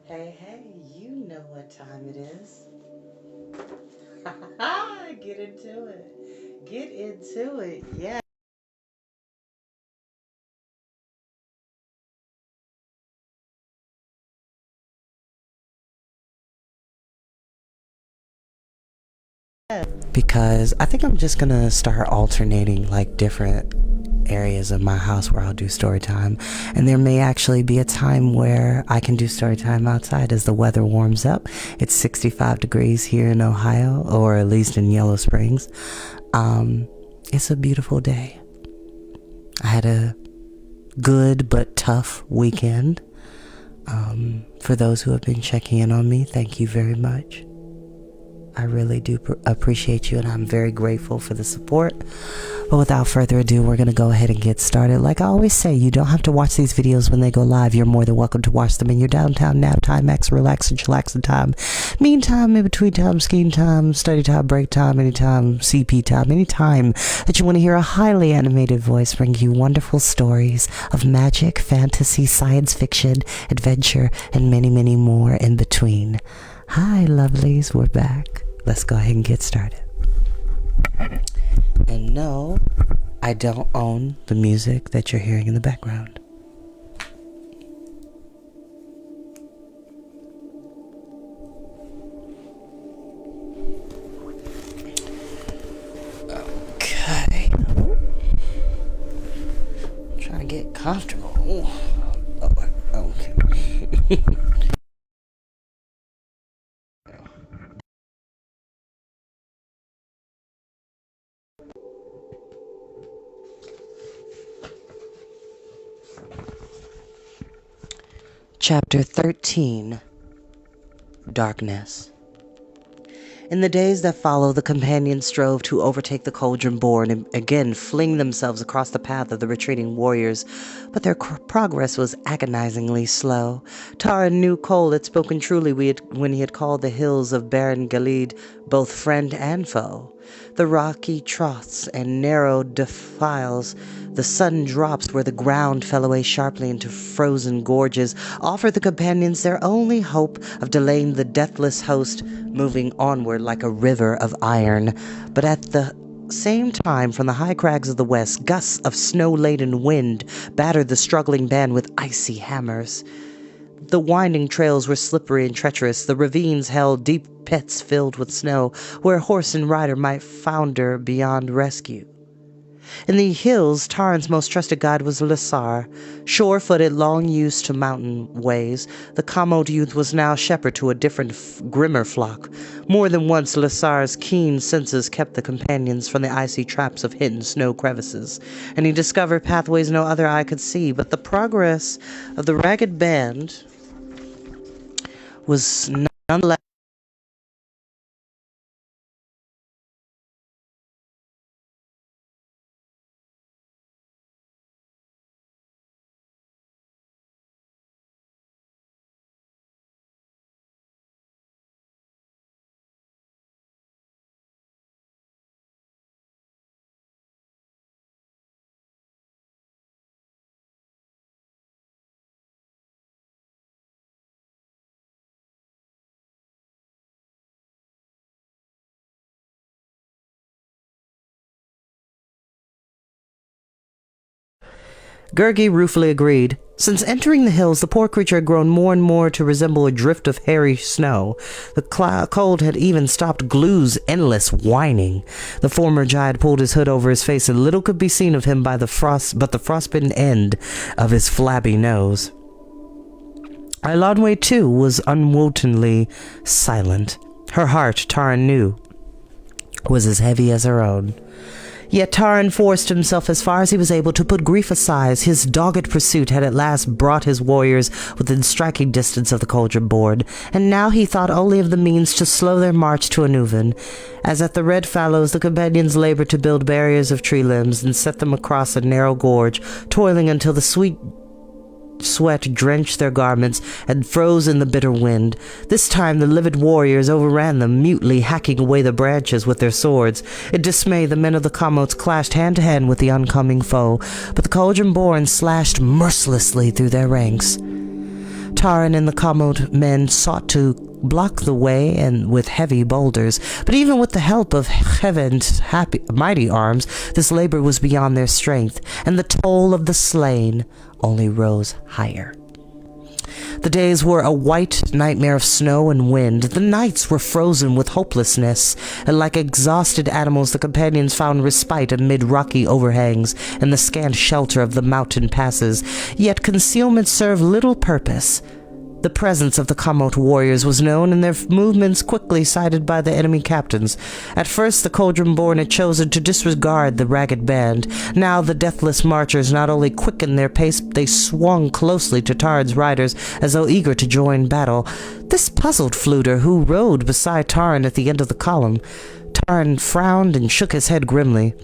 Hey, hey, you know what time it is. Get into it. Get into it. Yeah. Because I think I'm just gonna start alternating like different areas of my house where I'll do story time. And there may actually be a time where I can do story time outside as the weather warms up. It's 65 degrees here in Ohio, or at least in Yellow Springs. Um, it's a beautiful day. I had a good but tough weekend. For those who have been checking in on me, thank you very much. I really do appreciate you, and I'm very grateful for the support. But without further ado, we're going to go ahead and get started. Like I always say, you don't have to watch these videos when they go live. You're more than welcome to watch them in your downtown nap time, max relax and chillaxing time, meantime, in between time, skiing time, study time, break time, anytime, CP time, anytime that you want to hear a highly animated voice bring you wonderful stories of magic, fantasy, science fiction, adventure, and many, many more in between. Hi, lovelies, we're back. Let's go ahead and get started. And no, I don't own the music that you're hearing in the background. Okay. Trying to get comfortable. Okay. Chapter 13, Darkness. In the days that followed, the companions strove to overtake the cauldron-born and again fling themselves across the path of the retreating warriors, but their progress was agonizingly slow. Taran knew Cole had spoken truly when he had called the hills of barren Gilead both friend and foe. The rocky troughs and narrow defiles, the sudden drops where the ground fell away sharply into frozen gorges, offered the companions their only hope of delaying the deathless host moving onward like a river of iron. But at the same time, from the high crags of the west, gusts of snow-laden wind battered the struggling band with icy hammers. The winding trails were slippery and treacherous. The ravines held deep pits filled with snow, where horse and rider might founder beyond rescue. In the hills, Taran's most trusted guide was Lissar. Sure-footed, long used to mountain ways, the Commode youth was now shepherd to a different, grimmer flock. More than once, Lissar's keen senses kept the companions from the icy traps of hidden snow crevices, and he discovered pathways no other eye could see. But the progress of the ragged band was nonetheless. Gurgi ruefully agreed. Since entering the hills, the poor creature had grown more and more to resemble a drift of hairy snow. The cold had even stopped Glue's endless whining. The former giant pulled his hood over his face, and little could be seen of him by the frostbitten end of his flabby nose. Ilanwe, too, was unwontedly silent. Her heart, Taran knew, was as heavy as her own. Yet Taran forced himself as far as he was able to put grief aside. His dogged pursuit had at last brought his warriors within striking distance of the cauldron board, and now he thought only of the means to slow their march to Anuvan. As at the Red Fallows, the companions labored to build barriers of tree limbs and set them across a narrow gorge, toiling until the sweet sweat drenched their garments and froze in the bitter wind. This time the livid warriors overran them, mutely hacking away the branches with their swords. In dismay, the men of the Commodes clashed hand to hand with the oncoming foe, but the cauldron-born slashed mercilessly through their ranks. Taran and the Kamot men sought to block the way and with heavy boulders, but even with the help of Heaven's mighty arms, this labor was beyond their strength, and the toll of the slain only rose higher. The days were a white nightmare of snow and wind. The nights were frozen with hopelessness, and like exhausted animals, the companions found respite amid rocky overhangs and the scant shelter of the mountain passes. Yet concealment served little purpose. The presence of the Kamot warriors was known, and their movements quickly sighted by the enemy captains. At first, the Cauldron-born had chosen to disregard the ragged band. Now, the deathless marchers not only quickened their pace, they swung closely to Taran's riders, as though eager to join battle. This puzzled Fluter, who rode beside Taran at the end of the column. Taran frowned and shook his head grimly.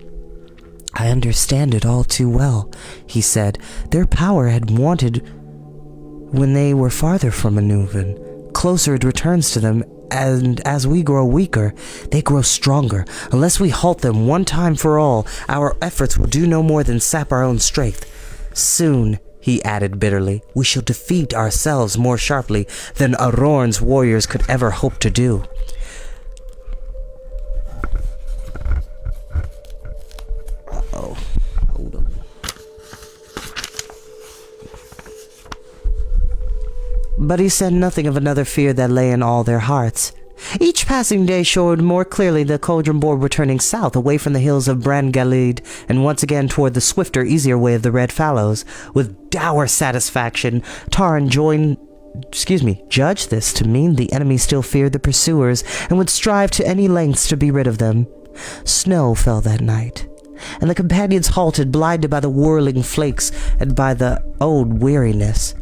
"I understand it all too well," he said. "Their power had wanted when they were farther from Anuvan. Closer it returns to them, and as we grow weaker, they grow stronger. Unless we halt them one time for all, our efforts will do no more than sap our own strength. Soon," he added bitterly, "we shall defeat ourselves more sharply than Arorn's warriors could ever hope to do." Uh-oh. Hold on. But he said nothing of another fear that lay in all their hearts. Each passing day showed more clearly the Cauldron-born returning south, away from the hills of Brangalid, and once again toward the swifter, easier way of the Red Fallows. With dour satisfaction, Taran judged this to mean the enemy still feared the pursuers, and would strive to any lengths to be rid of them. Snow fell that night, and the companions halted, blinded by the whirling flakes and by the old weariness.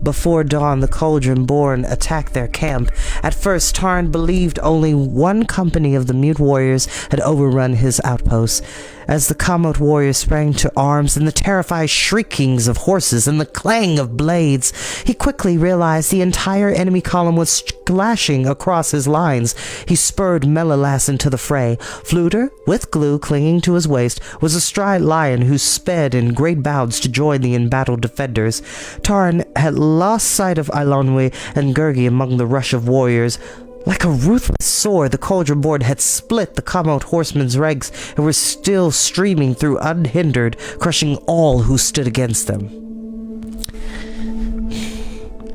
Before dawn, the Cauldron-born attacked their camp. At first, Taran believed only one company of the mute warriors had overrun his outposts. As the Kamot warriors sprang to arms and the terrified shriekings of horses and the clang of blades, he quickly realized the entire enemy column was splashing across his lines. He spurred Melalas into the fray. Fluter, with glue clinging to his waist, was astride Lion, who sped in great bounds to join the embattled defenders. Taran had lost sight of Eilonwy and Gurgi among the rush of warriors. Like a ruthless sword, the Cauldron-born had split the Kamot horsemen's ranks and were still streaming through unhindered, crushing all who stood against them.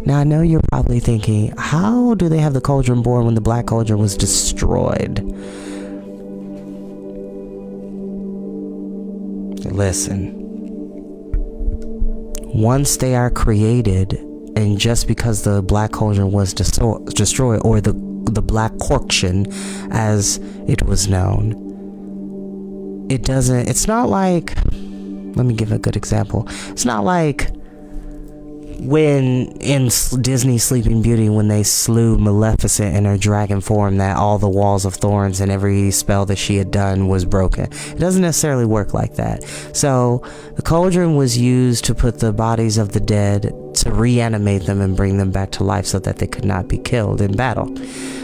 Now, I know you're probably thinking, how do they have the Cauldron-born when the Black Cauldron was destroyed? Listen. Once they are created, and just because the Black Cauldron was destroyed, or the Black Corction, as it was known, it's not like, let me give a good example. It's not like when in Disney Sleeping Beauty, when they slew Maleficent in her dragon form, that all the walls of thorns and every spell that she had done was broken. It doesn't necessarily work like that. So the cauldron was used to put the bodies of the dead, to reanimate them and bring them back to life so that they could not be killed in battle.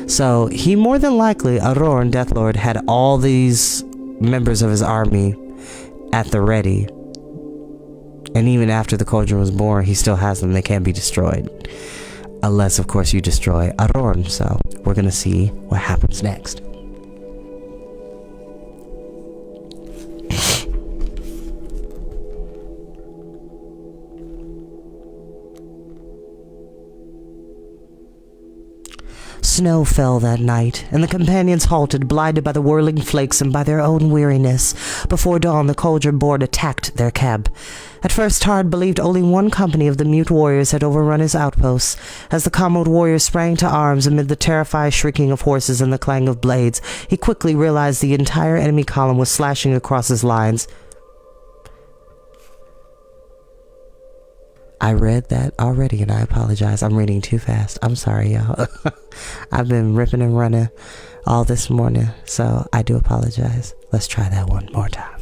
So he more than likely, Arorn, Deathlord, had all these members of his army at the ready. And even after the cauldron was born, he still has them. They can't be destroyed. Unless, of course, you destroy Arorn. So we're going to see what happens next. Snow fell that night, and the companions halted, blinded by the whirling flakes and by their own weariness. Before dawn, the Cauldron-born attacked their camp. At first, Taran believed only one company of the mute warriors had overrun his outposts. As the Kamot warriors sprang to arms amid the terrified shrieking of horses and the clang of blades, he quickly realized the entire enemy column was slashing across his lines. I read that already, and I apologize. I'm reading too fast. I'm sorry, y'all. I've been ripping and running all this morning, so I do apologize. Let's try that one more time.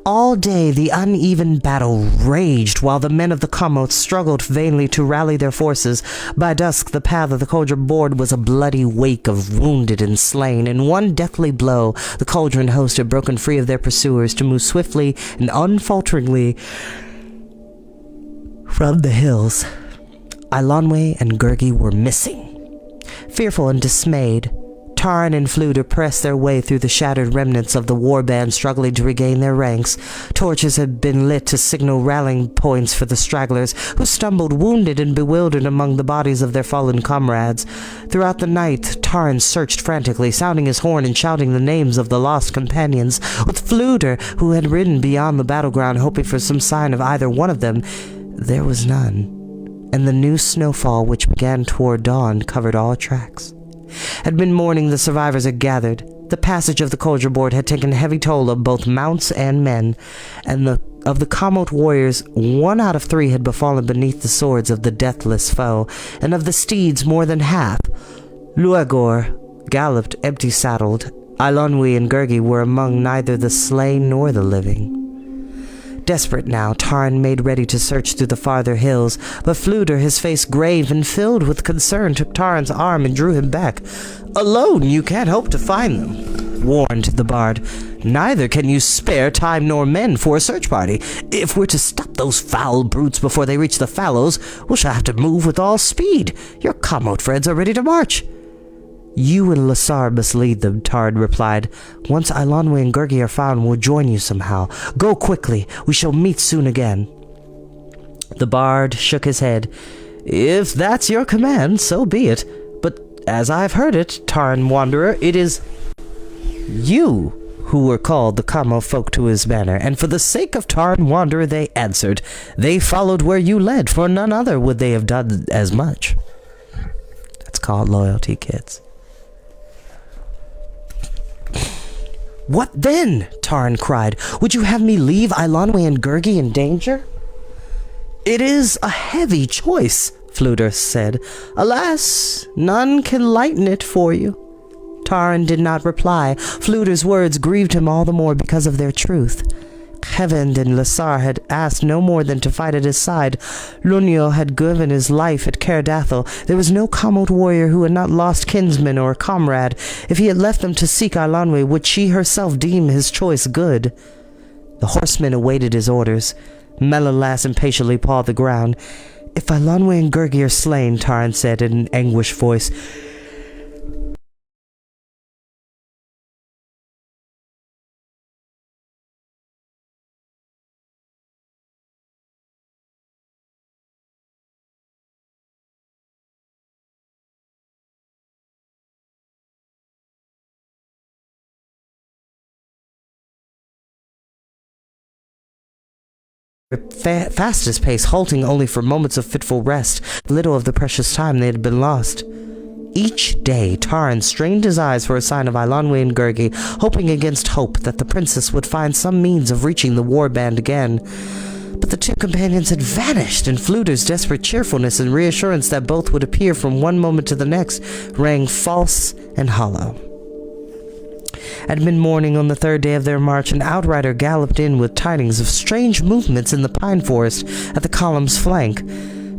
All day the uneven battle raged while the men of the Kamot struggled vainly to rally their forces. By dusk, the path of the Cauldron-born was a bloody wake of wounded and slain. In one deathly blow, the Cauldron host had broken free of their pursuers to move swiftly and unfalteringly From the hills, Eilonwy and Gurgi were missing. Fearful and dismayed, Taran and Fflewddur pressed their way through the shattered remnants of the warband, struggling to regain their ranks. Torches had been lit to signal rallying points for the stragglers, who stumbled wounded and bewildered among the bodies of their fallen comrades. Throughout the night, Taran searched frantically, sounding his horn and shouting the names of the lost companions. With Fflewddur, who had ridden beyond the battleground, hoping for some sign of either one of them, there was none. And the new snowfall, which began toward dawn, covered all tracks. At mid-morning, the survivors had gathered. The passage of the cauldron board had taken a heavy toll of both mounts and men, and of the Kamot warriors, 1 out of 3 had befallen beneath the swords of the deathless foe, and of the steeds, more than half. Luagor galloped empty-saddled. Eilonwy and Gurgi were among neither the slain nor the living. Desperate now, Taran made ready to search through the farther hills, but Fflewddur, his face grave and filled with concern, took Taran's arm and drew him back. "Alone you can't hope to find them," warned the bard. "Neither can you spare time nor men for a search party. If we're to stop those foul brutes before they reach the fallows, we shall have to move with all speed. Your Kamot friends are ready to march." "You and Lasar must lead them," Taran replied. "Once Eilonwy and Gurgi are found, we'll join you somehow. Go quickly. We shall meet soon again." The bard shook his head. "If that's your command, so be it. But as I've heard it, Taran Wanderer, it is you who were called the Kamo folk to his banner, and for the sake of Taran Wanderer they answered. They followed where you led, for none other would they have done as much." That's called loyalty, kids. "What then?" Taran cried. "Would you have me leave Eilonwy and Gurgi in danger?" "It is a heavy choice," Fflewddur said. "Alas, none can lighten it for you." Taran did not reply. Fflewddur's words grieved him all the more because of their truth. Hevend and Lasar had asked no more than to fight at his side. Lunio had given his life at Caer Dathel. There was no Kamot warrior who had not lost kinsman or comrade. If he had left them to seek Eilonwy, would she herself deem his choice good? The horsemen awaited his orders. Melalas impatiently pawed the ground. "If Eilonwy and Gurgi are slain," Taran said in an anguished voice, fastest pace, halting only for moments of fitful rest, little of the precious time they had been lost. Each day, Taran strained his eyes for a sign of Eilonwy and Gurgi, hoping against hope that the princess would find some means of reaching the warband again. But the two companions had vanished, and Fflewddur's desperate cheerfulness and reassurance that both would appear from one moment to the next rang false and hollow. At mid-morning on the 3rd day of their march, an outrider galloped in with tidings of strange movements in the pine forest at the column's flank.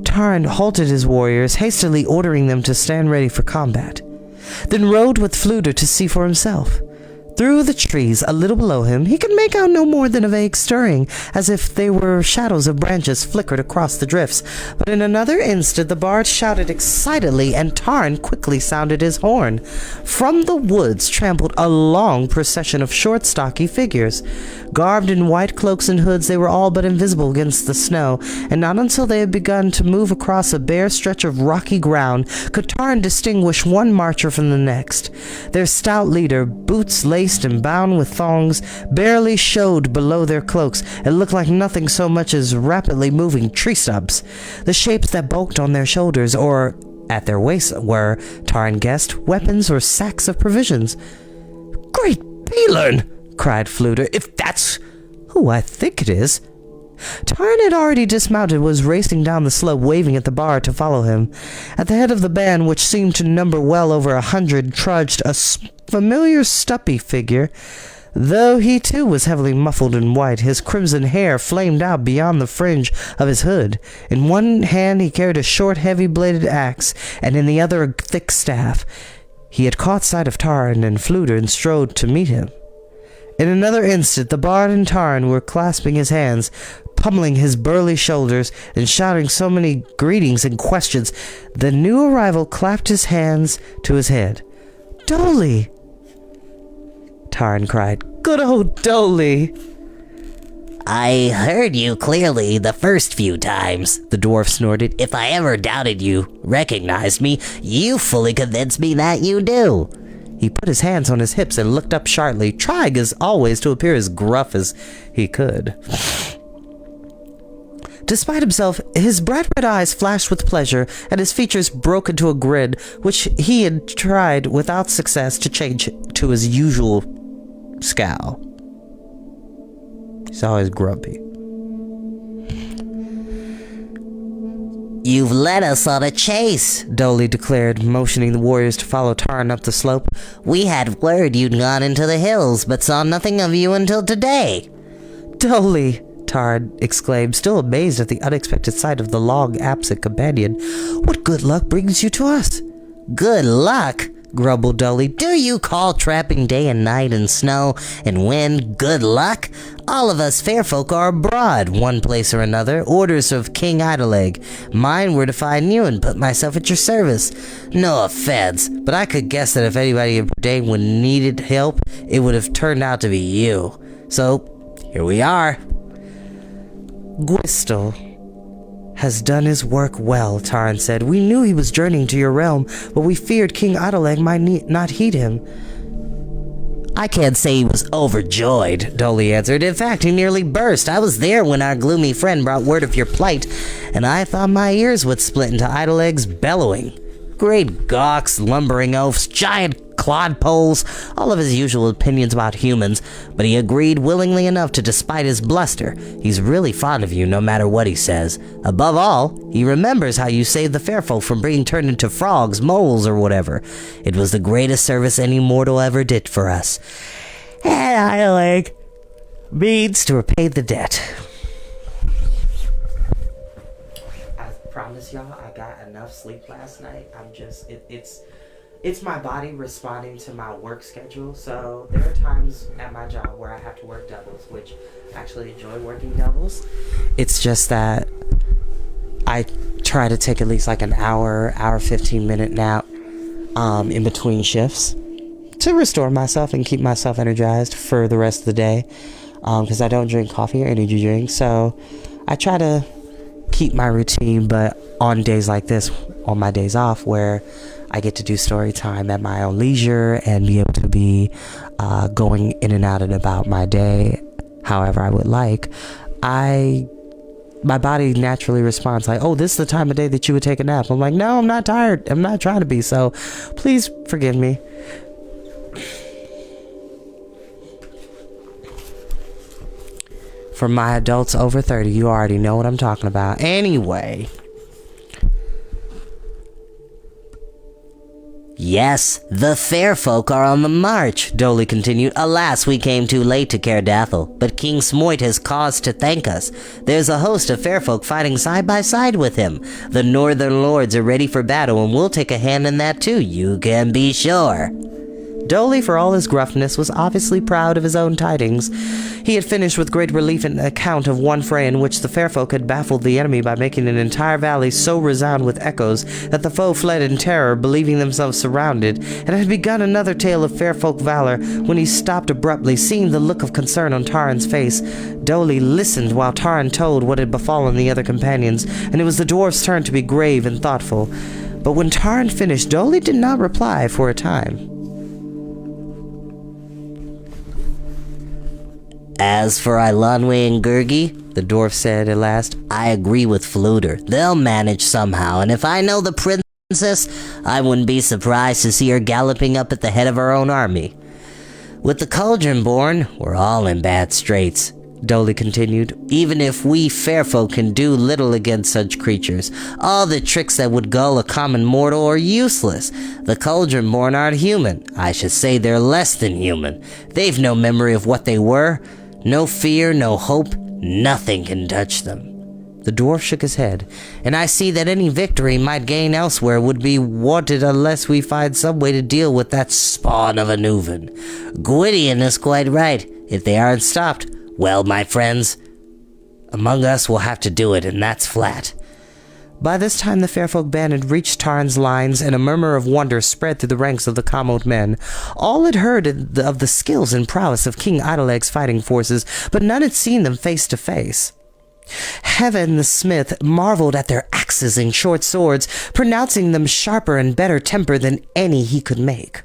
Taran halted his warriors, hastily ordering them to stand ready for combat, then rode with Fflewddur to see for himself. Through the trees, a little below him, he could make out no more than a vague stirring, as if they were shadows of branches flickered across the drifts. But in another instant the bard shouted excitedly, and Taran quickly sounded his horn. From the woods trampled a long procession of short, stocky figures. Garbed in white cloaks and hoods, they were all but invisible against the snow, and not until they had begun to move across a bare stretch of rocky ground could Taran distinguish one marcher from the next. Their stout leader, boots laced and bound with thongs, barely showed below their cloaks and looked like nothing so much as rapidly moving tree stubs. The shapes that bulked on their shoulders or at their waists were, Taran guessed, weapons or sacks of provisions. "Great Beelern!" cried Fflewddur. "If that's who I think it is." Taran had already dismounted and was racing down the slope, waving at the bard to follow him. At the head of the band, which seemed to number well over 100, trudged a familiar stumpy figure. Though he too was heavily muffled in white, his crimson hair flamed out beyond the fringe of his hood. In one hand he carried a short, heavy-bladed axe, and in the other a thick staff. He had caught sight of Taran and Fflewddur and strode to meet him. In another instant the bard and Taran were clasping his hands. pummeling his burly shoulders and shouting so many greetings and questions. The new arrival clapped his hands to his head. "Dolly!" Tarn cried. "Good old Dolly!" "I heard you clearly the first few times," the dwarf snorted. "If I ever doubted you recognized me, you fully convinced me that you do." He put his hands on his hips and looked up sharply, trying as always to appear as gruff as he could. Despite himself, his bright red eyes flashed with pleasure, and his features broke into a grin, which he had tried without success to change to his usual scowl. He's always grumpy. "You've led us on a chase," Dolly declared, motioning the warriors to follow Tarn up the slope. "We had word you'd gone into the hills, but saw nothing of you until today." "Dolly!" Tarn exclaimed, still amazed at the unexpected sight of the long-absent companion. "What good luck brings you to us?" "Good luck?" grumbled Dolly. "Do you call trapping day and night in snow and wind good luck? All of us fair folk are abroad, one place or another, orders of King Idleleg. Mine were to find you and put myself at your service. No offense, but I could guess that if anybody in Prydain would needed help, it would have turned out to be you. So, here we are." "Gwistel has done his work well," Tarn said. "We knew he was journeying to your realm, but we feared King Idleleg might not heed him." "I can't say he was overjoyed," Dolly answered. "In fact, he nearly burst. I was there when our gloomy friend brought word of your plight, and I thought my ears would split into Idleleg's bellowing. Great gawks, lumbering oafs, giant clodpoles, all of his usual opinions about humans, but he agreed willingly enough to despite his bluster. He's really fond of you no matter what he says. Above all, he remembers how you saved the fairfolk from being turned into frogs, moles, or whatever. It was the greatest service any mortal ever did for us. And Idleleg means to repay the debt." I promise y'all, I got enough sleep last night. It's my body responding to my work schedule. So there are times at my job where I have to work doubles, which I actually enjoy working doubles. It's just that I try to take at least like an hour 15-minute nap in between shifts to restore myself and keep myself energized for the rest of the day, because I don't drink coffee or energy drinks. So I try to keep my routine, but on days like this, on my days off where I get to do story time at my own leisure and be able to be going in and out and about my day however I would like, my body naturally responds like, "Oh, this is the time of day that you would take a nap." I'm like, "No, I'm not tired. I'm not trying to be, so please forgive me." For my adults over 30, you already know what I'm talking about. Anyway. "Yes, the fair folk are on the march," Dolly continued. "Alas, we came too late to Cairdathel, but King Smoit has cause to thank us. There's a host of fair folk fighting side by side with him. The northern lords are ready for battle, and we'll take a hand in that too, you can be sure." Dolly, for all his gruffness, was obviously proud of his own tidings. He had finished with great relief an account of one fray in which the fair folk had baffled the enemy by making an entire valley so resound with echoes that the foe fled in terror, believing themselves surrounded, and had begun another tale of fair folk valor when he stopped abruptly, seeing the look of concern on Tarn's face. Dolly listened while Tarn told what had befallen the other companions, and it was the dwarf's turn to be grave and thoughtful. But when Tarn finished, Dolly did not reply for a time. "As for Ilanwe and Gurgi," the dwarf said at last, "I agree with Fluter. They'll manage somehow, and if I know the princess, I wouldn't be surprised to see her galloping up at the head of her own army. With the Cauldron born, we're all in bad straits," Dolly continued. "Even if we fair folk can do little against such creatures, all the tricks that would gull a common mortal are useless. The Cauldron born aren't human. I should say they're less than human. They've no memory of what they were. No fear, no hope, nothing can touch them." The dwarf shook his head. "And I see that any victory might gain elsewhere would be wanted unless we find some way to deal with that spawn of a Nuven. Gwydion is quite right. If they aren't stopped, well, my friends, Among us will have to do it, and that's flat. By this time the Fairfolk band had reached Tarn's lines, and a murmur of wonder spread through the ranks of the Commode men. All had heard of the skills and prowess of King Idoleg's fighting forces, but none had seen them face to face. Heaven the smith marveled at their axes and short swords, pronouncing them sharper and better tempered than any he could make.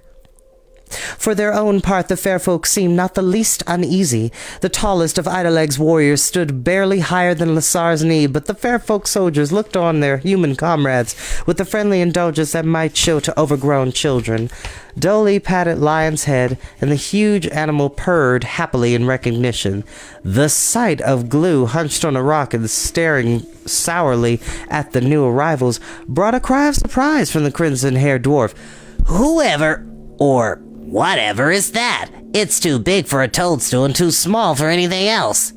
For their own part, the Fairfolk seemed not the least uneasy. The tallest of Idoleg's warriors stood barely higher than Lasar's knee, but the Fairfolk soldiers looked on their human comrades with the friendly indulgence that might show to overgrown children. Dolly patted Lion's head, and the huge animal purred happily in recognition. The sight of Glue hunched on a rock and staring sourly at the new arrivals brought a cry of surprise from the crimson-haired dwarf. Whoever, or whatever is that? It's too big for a toadstool and too small for anything else.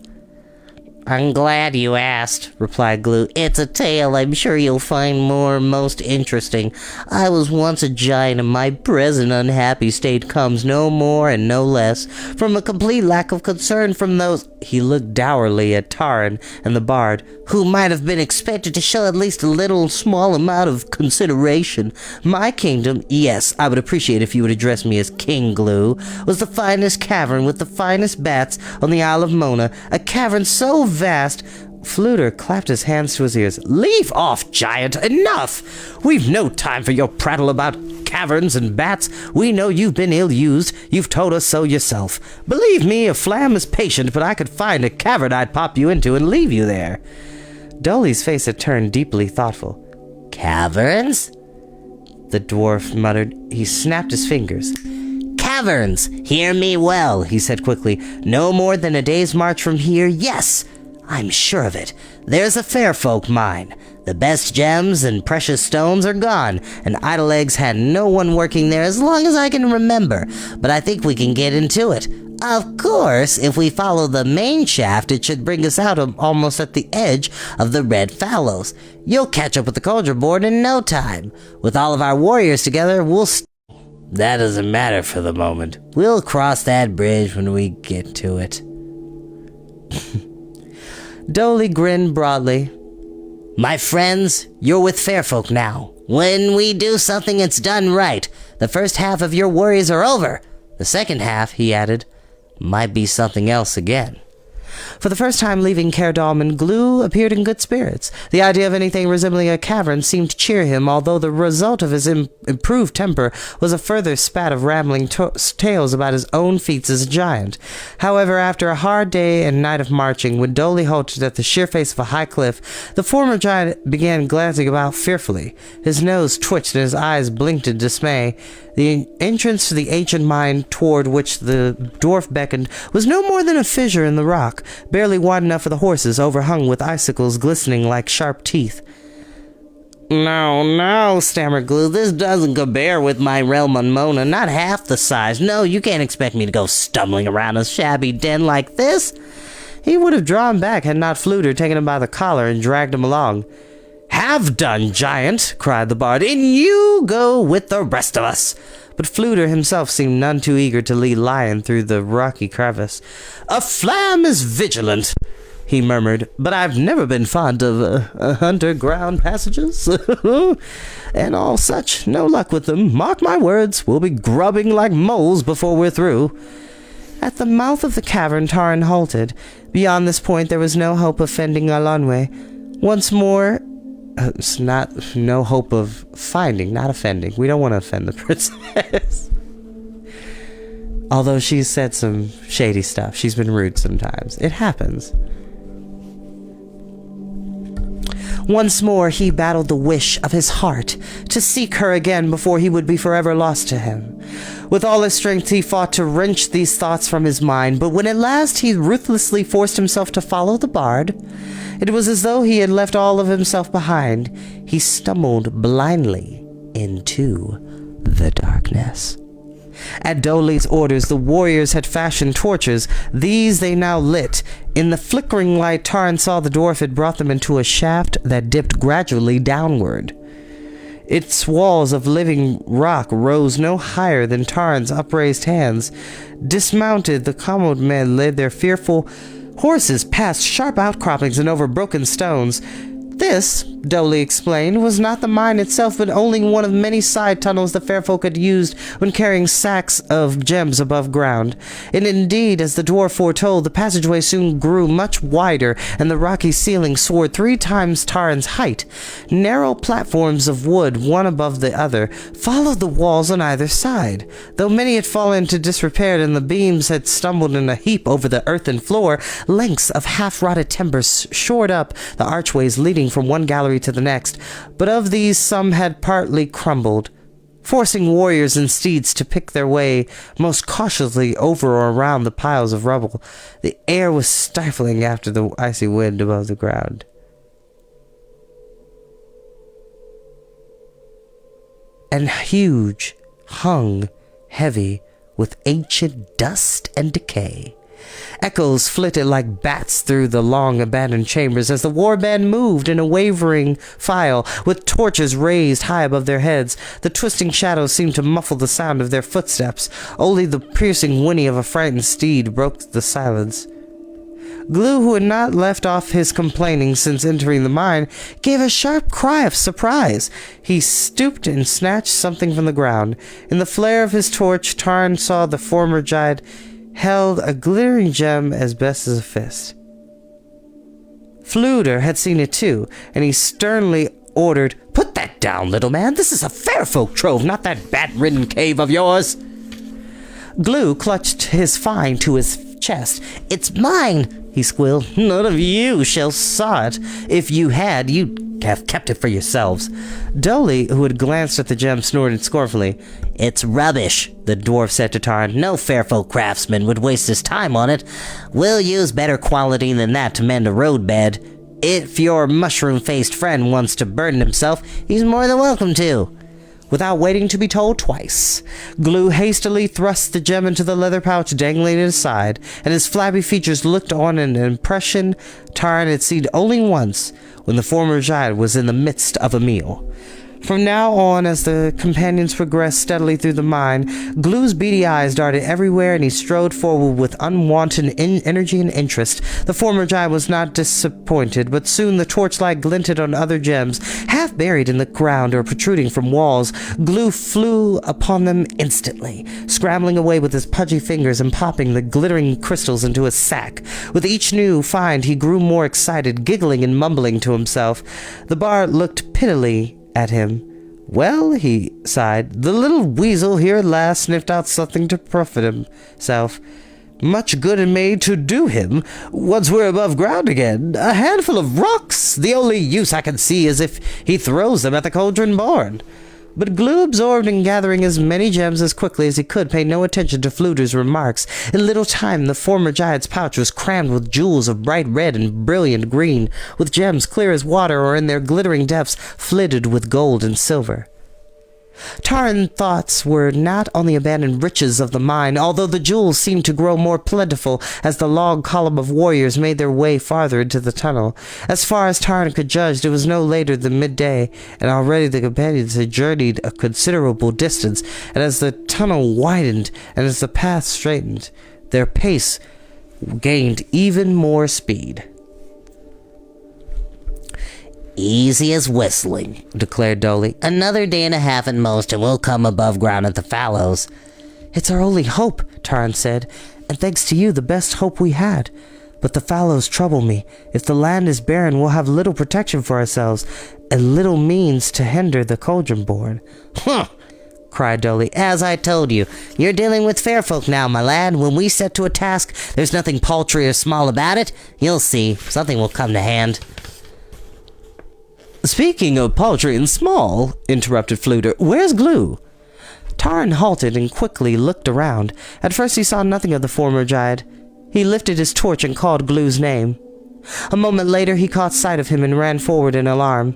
I'm glad you asked, replied Glue. It's a tale I'm sure you'll find most interesting. I was once a giant, and my present unhappy state comes no more and no less from a complete lack of concern from those— He looked dourly at Tarn and the bard, who might have been expected to show at least a little small amount of consideration. My kingdom— yes, I would appreciate if you would address me as King Glue— was the finest cavern with the finest bats on the Isle of Mona, a cavern so vast— Fluter clapped his hands to his ears. Leave off, giant! Enough! We've no time for your prattle about caverns and bats. We know you've been ill-used. You've told us so yourself. Believe me, a flam is patient, but I could find a cavern I'd pop you into and leave you there. Dolly's face had turned deeply thoughtful. Caverns? The dwarf muttered. He snapped his fingers. Caverns! Hear me well, he said quickly. No more than a day's march from here, yes! I'm sure of it. There's a Fairfolk mine. The best gems and precious stones are gone, and Idoleg's had no one working there as long as I can remember, but I think we can get into it. Of course, if we follow the main shaft, it should bring us out almost at the edge of the Red Fallows. You'll catch up with the cauldron board in no time. With all of our warriors together, That doesn't matter for the moment. We'll cross that bridge when we get to it. Dolly grinned broadly. My friends, you're with Fairfolk now. When we do something, it's done right. The first half of your worries are over. The second half, he added, might be something else again. For the first time leaving Caer Dallman, Glue appeared in good spirits. The idea of anything resembling a cavern seemed to cheer him, although the result of his improved temper was a further spat of rambling tales about his own feats as a giant. However, after a hard day and night of marching, when Dolly halted at the sheer face of a high cliff, the former giant began glancing about fearfully. His nose twitched and his eyes blinked in dismay. The entrance to the ancient mine toward which the dwarf beckoned was no more than a fissure in the rock, barely wide enough for the horses, overhung with icicles glistening like sharp teeth. No, stammered Glue. This doesn't compare with my realm on Mona, not half the size. No, you can't expect me to go stumbling around a shabby den like this. He would have drawn back had not Fluter taken him by the collar and dragged him along. Have done, giant, cried the bard, and you go with the rest of us. But Fluter himself seemed none too eager to lead Lion through the rocky crevice. A flam is vigilant, he murmured, but I've never been fond of underground passages. And all such. No luck with them. Mark my words, we'll be grubbing like moles before we're through. At the mouth of the cavern, Tarn halted. Beyond this point, there was no hope of finding Alonwe. Once more, no hope of finding, not offending. We don't want to offend the princess. Although she's said some shady stuff. She's been rude sometimes. It happens. Once more he battled the wish of his heart to seek her again before he would be forever lost to him. With all his strength he fought to wrench these thoughts from his mind, but when at last he ruthlessly forced himself to follow the bard, it was as though he had left all of himself behind. He stumbled blindly into the darkness. At Dolly's orders, the warriors had fashioned torches. These they now lit. In the flickering light, Tarn saw the dwarf had brought them into a shaft that dipped gradually downward. Its walls of living rock rose no higher than Tarn's upraised hands. Dismounted, the Commode men led their fearful Horses passed sharp outcroppings and over broken stones. This, Dolly explained, was not the mine itself, but only one of many side tunnels the fair folk had used when carrying sacks of gems above ground. And indeed, as the dwarf foretold, the passageway soon grew much wider, and the rocky ceiling soared 3 times Taran's height. Narrow platforms of wood, one above the other, followed the walls on either side. Though many had fallen to disrepair and the beams had stumbled in a heap over the earthen floor, lengths of half-rotted timber shored up the archways leading from one gallery to the next, but of these some had partly crumbled, forcing warriors and steeds to pick their way most cautiously over or around the piles of rubble. The air was stifling after the icy wind above the ground. And huge, hung heavy with ancient dust and decay. Echoes flitted like bats through the long abandoned chambers as the warband moved in a wavering file, with torches raised high above their heads. The twisting shadows seemed to muffle the sound of their footsteps. Only the piercing whinny of a frightened steed broke the silence. Glue, who had not left off his complaining since entering the mine, gave a sharp cry of surprise. He stooped and snatched something from the ground. In the flare of his torch, Taran saw the former giant held a glittering gem as best as a fist. Fluter had seen it too, and he sternly ordered, "Put that down, little man. This is a fair folk trove, not that bat-ridden cave of yours." Glue clutched his find to his chest. "It's mine," he squealed. "None of you shall saw it. If you had, you'd have kept it for yourselves." Dolly, who had glanced at the gem, snorted scornfully. "It's rubbish," the dwarf said to Taran. "No fairfolk craftsman would waste his time on it. We'll use better quality than that to mend a roadbed. If your mushroom-faced friend wants to burden himself, he's more than welcome to." Without waiting to be told twice, Glue hastily thrust the gem into the leather pouch dangling at his side, and his flabby features looked on an impression Taran had seen only once, when the former giant was in the midst of a meal. From now on, as the companions progressed steadily through the mine, Glue's beady eyes darted everywhere, and he strode forward with unwonted energy and interest. The former giant was not disappointed, but soon the torchlight glinted on other gems, half buried in the ground or protruding from walls. Glue flew upon them instantly, scrambling away with his pudgy fingers and popping the glittering crystals into his sack. With each new find, he grew more excited, giggling and mumbling to himself. The bard looked pitilessly at him. "Well," he sighed, "the little weasel here at last sniffed out something to profit himself. Much good it made to do him. Once we're above ground again, a handful of rocks. The only use I can see is if he throws them at the cauldron barn." But Glue, absorbed in gathering as many gems as quickly as he could, paid no attention to Fluter's remarks. In little time, the former giant's pouch was crammed with jewels of bright red and brilliant green, with gems clear as water or in their glittering depths flitted with gold and silver. Taran's thoughts were not on the abandoned riches of the mine, although the jewels seemed to grow more plentiful as the log column of warriors made their way farther into the tunnel. As far as Taran could judge, it was no later than midday, and already the companions had journeyed a considerable distance, and as the tunnel widened and as the path straightened, their pace gained even more speed. "Easy as whistling," declared Dolly. "Another day and a half at most, and we'll come above ground at the fallows." "It's our only hope," Taran said, "and thanks to you, the best hope we had. But the fallows trouble me. If the land is barren, we'll have little protection for ourselves, and little means to hinder the cauldron born." "Humph!" cried Dolly. "As I told you, you're dealing with fair folk now, my lad. When we set to a task, there's nothing paltry or small about it. You'll see, something will come to hand." "Speaking of paltry and small," interrupted Fluter, "where's Glue?" Taran halted and quickly looked around. At first he saw nothing of the former giant. He lifted his torch and called Glue's name. A moment later he caught sight of him and ran forward in alarm.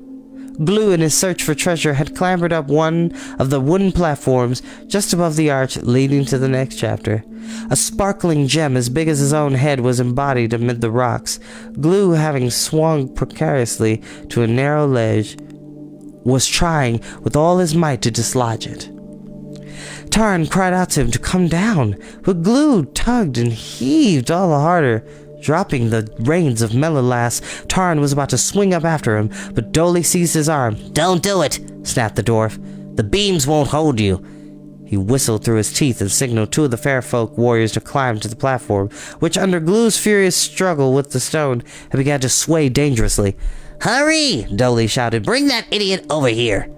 Glue, in his search for treasure, had clambered up one of the wooden platforms just above the arch leading to the next chapter. A sparkling gem as big as his own head was embodied amid the rocks. Glue, having swung precariously to a narrow ledge, was trying with all his might to dislodge it. Taran cried out to him to come down, but Glue tugged and heaved all the harder, Dropping the reins of Melalas, Tarn was about to swing up after him, but Dolly seized his arm. Don't do it, snapped the dwarf. The beams won't hold you. He whistled through his teeth and signaled two of the fair folk warriors to climb to the platform, which under Glue's furious struggle with the stone had begun to sway dangerously. Hurry, Dolly shouted. Bring that idiot over here.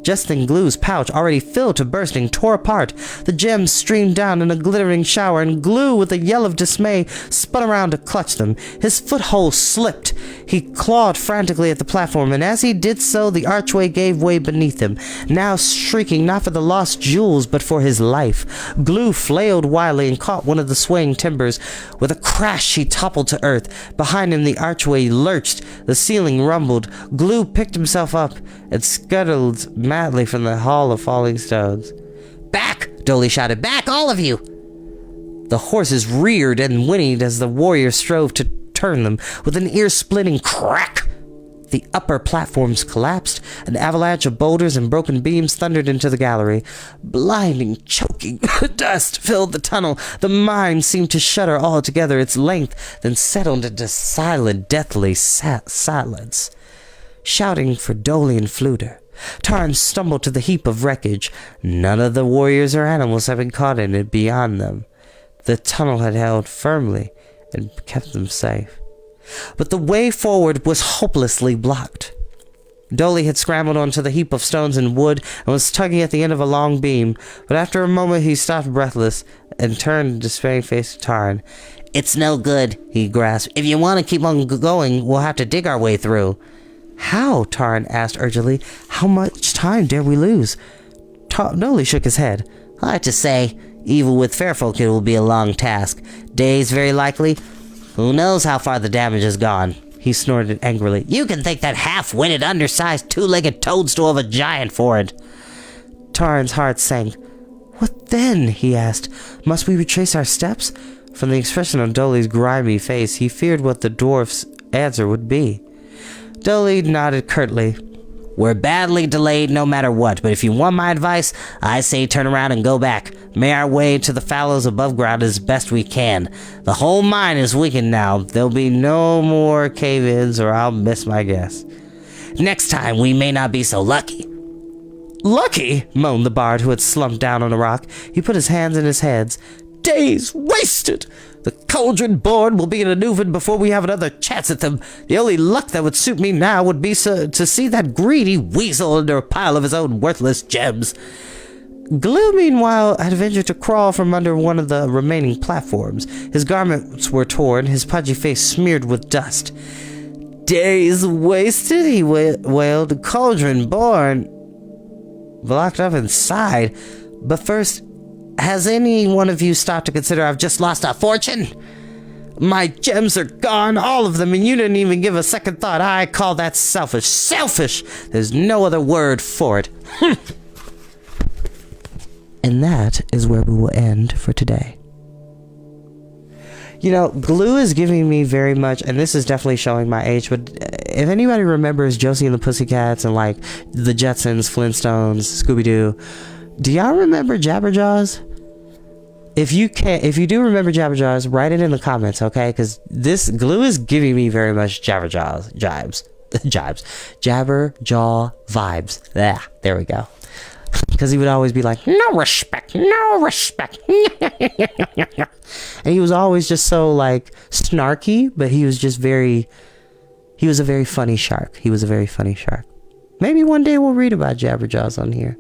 Just then Glue's pouch, already filled to bursting, tore apart. The gems streamed down in a glittering shower, and Glue, with a yell of dismay, spun around to clutch them. His foothold slipped. He clawed frantically at the platform, and as he did so, the archway gave way beneath him, now shrieking not for the lost jewels, but for his life. Glue flailed wildly and caught one of the swaying timbers. With a crash, he toppled to earth. Behind him, the archway lurched. The ceiling rumbled. Glue picked himself up and scuttled madly from the hall of falling stones. Back! Dolly shouted. Back, all of you! The horses reared and whinnied as the warrior strove to turn them. With an ear-splitting crack, the upper platforms collapsed. An avalanche of boulders and broken beams thundered into the gallery. Blinding, choking dust filled the tunnel. The mine seemed to shudder altogether. Its length then settled into silent, deathly silence. Shouting for Dolly and Fluter, Tarn stumbled to the heap of wreckage. None of the warriors or animals had been caught in it beyond them. The tunnel had held firmly and kept them safe. But the way forward was hopelessly blocked. Dolly had scrambled onto the heap of stones and wood and was tugging at the end of a long beam, but after a moment he stopped breathless and turned a despairing face to Tarn. It's no good, he grasped. If you want to keep on going, we'll have to dig our way through. How? Tarn asked urgently. How much time dare we lose? Dolly shook his head. Hard to say. Even with fair folk it will be a long task. Days, very likely. Who knows how far the damage has gone? He snorted angrily. You can thank that half-witted, undersized, two-legged toadstool of a giant for it. Tarn's heart sank. What then? He asked. Must we retrace our steps? From the expression on Dolly's grimy face, he feared what the dwarf's answer would be. Dolly nodded curtly. We're badly delayed no matter what, but if you want my advice, I say turn around and go back. Make our way to the fallows above ground as best we can. The whole mine is weakened now. There'll be no more cave-ins or I'll miss my guess. Next time we may not be so lucky. Lucky? Moaned the bard who had slumped down on a rock. He put his hands in his head. Days wasted! The cauldron born will be in Anuvan before we have another chance at them. The only luck that would suit me now would be to see that greedy weasel under a pile of his own worthless gems. Glue, meanwhile, had ventured to crawl from under one of the remaining platforms. His garments were torn, his pudgy face smeared with dust. Days wasted, he wailed. The cauldron born blocked up inside. But first, has any one of you stopped to consider I've just lost a fortune? My gems are gone, all of them, and you didn't even give a second thought. I call that selfish. Selfish! There's no other word for it. And that is where we will end for today. You know, Glue is giving me very much, and this is definitely showing my age, but if anybody remembers Josie and the Pussycats and like the Jetsons, Flintstones, Scooby-Doo, do y'all remember Jabberjaws? If you do remember Jabberjaws, write it in the comments, okay? Because this Glue is giving me very much Jabberjaw vibes. Yeah, there we go. Because he would always be like, no respect, no respect. And he was always just so like snarky, but he was just he was a very funny shark. He was a very funny shark. Maybe one day we'll read about Jabberjaws on here.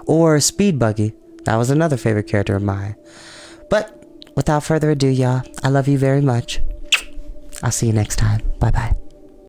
Or Speed Buggy. That was another favorite character of mine. But without further ado, y'all, I love you very much. I'll see you next time. Bye-bye.